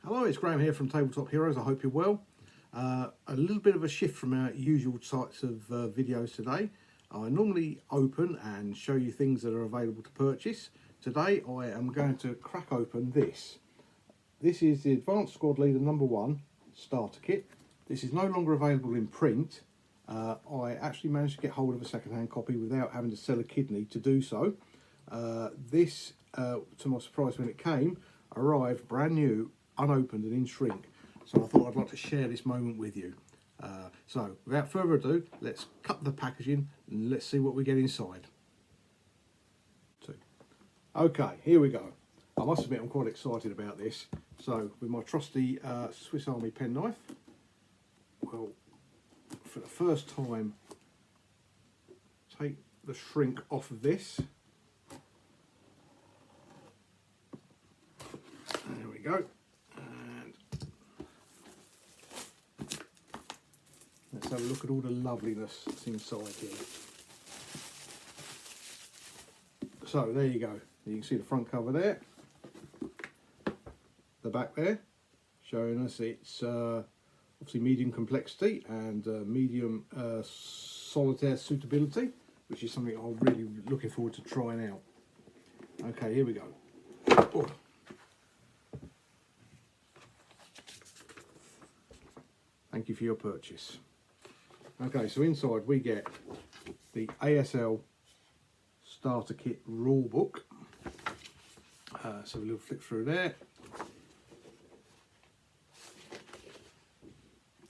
Hello, it's Graham here from Tabletop Heroes. I hope you're well. A little bit of a shift from our usual types of videos today. I normally open and show you things that are available to purchase. Today I am going to crack open this. This is the Advanced Squad Leader #1 starter kit. This is no longer available in print. I actually managed to get hold of a second-hand copy without having to sell a kidney to do so. This, to my surprise when it came, arrived brand new, unopened and in shrink. So I thought I'd like to share this moment with you. So without further ado, let's cut the packaging and let's see what we get inside. Okay, here we go. I must admit I'm quite excited about this. So with my trusty Swiss Army penknife, well, for the first time, take the shrink off of this. There we go. And let's have a look at all the loveliness that's inside here. So there you go. You can see the front cover there. The back there, showing us it's obviously medium complexity and medium solitaire suitability, which is something I'm really looking forward to trying out. Okay, here we go. Oh. Thank you for your purchase. Okay, so inside we get the ASL starter kit rule book. So a little flip through there.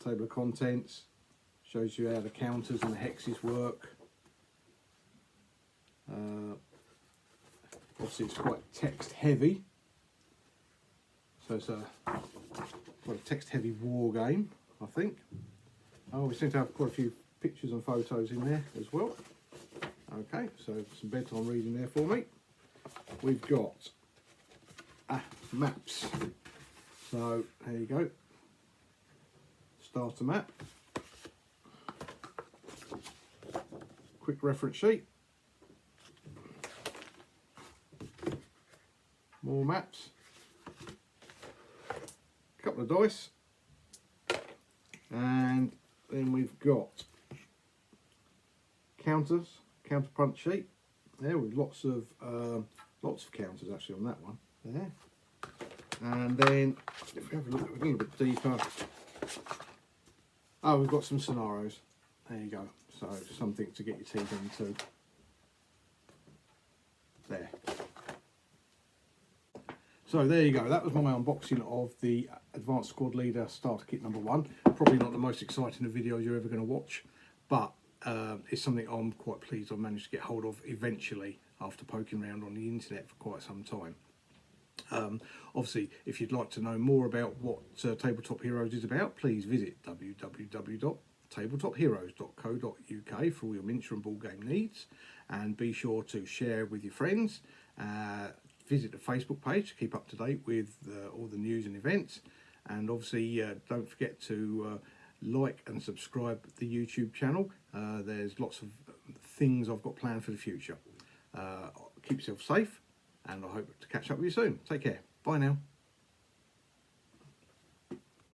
Table of contents shows you how the counters and the hexes work. Obviously it's quite text heavy, so it's quite a text heavy war game, I think. Oh, we seem to have quite a few pictures and photos in there as well. Okay, so some bedtime reading there for me. We've got maps. So there you go. Starter map. Quick reference sheet. More maps. A couple of dice. And then we've got counters, counter punch sheet there with lots of counters actually on that one there. And then if we have a look a little bit deeper, oh, we've got some scenarios. There you go. So something to get your teeth into. There. So there you go. That was my unboxing of the Advanced Squad Leader starter kit #1. Probably not the most exciting of videos you're ever going to watch, but it's something I'm quite pleased I've managed to get hold of eventually after poking around on the internet for quite some time. Obviously, if you'd like to know more about what Tabletop Heroes is about, please visit www.tabletopheroes.co.uk for all your miniature and ball game needs, and be sure to share with your friends. Visit the Facebook page to keep up to date with all the news and events, and obviously don't forget to like and subscribe the YouTube channel. There's lots of things I've got planned for the future. Keep yourself safe, and I hope to catch up with you soon. Take care. Bye now.